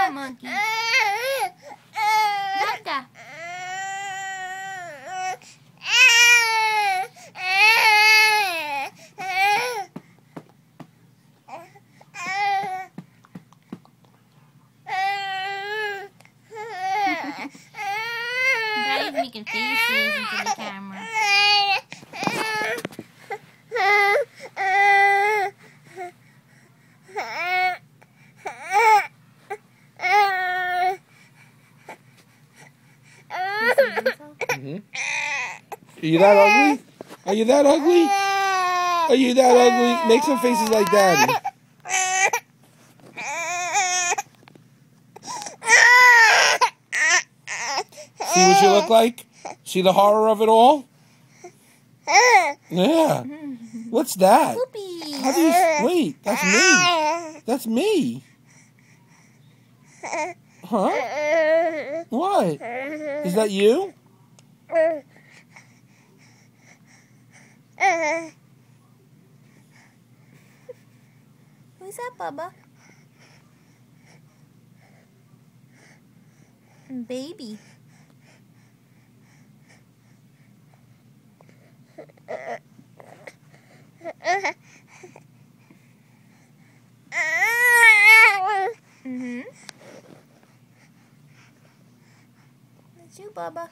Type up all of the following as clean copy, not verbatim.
on, monkey. Gaga. Daddy's making faces into the camera. Are you that ugly? Are you that ugly? Are you that ugly? Make some faces like Daddy. See what you look like? See the horror of it all? Yeah. What's that? Poopy. How do you... Wait, that's me. That's me. Huh? What? Is that you? Who's that, Bubba? Baby. That's you, Bubba.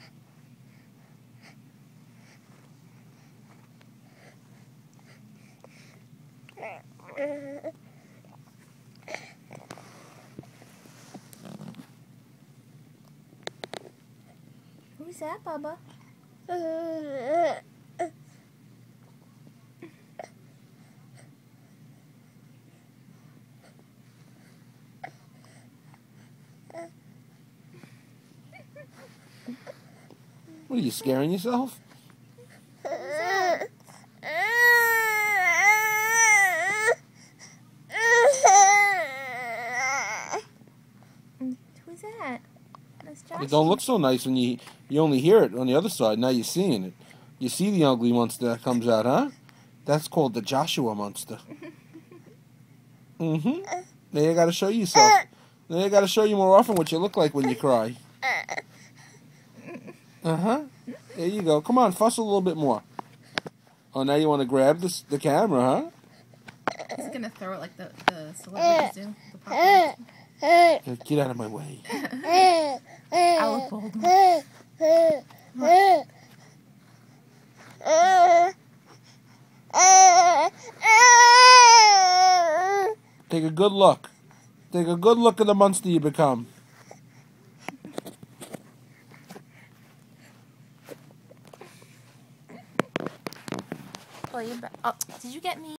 Who's that, Bubba? What are you, scaring yourself? Who's that? That's Josh. It don't look so nice when you only hear it on the other side. Now you're seeing it. You see the ugly monster that comes out, huh? That's called the Joshua monster. Now you gotta show yourself. Now you gotta show you more often what you look like when you cry. There you go. Come on, fuss a little bit more. Oh, now you want to grab the camera, huh? He's gonna throw it like the celebrities do. The pop-ups. Get out of my way. Alec Baldwin. Take a good look. Take a good look at the monster you become. Oh, did you get me?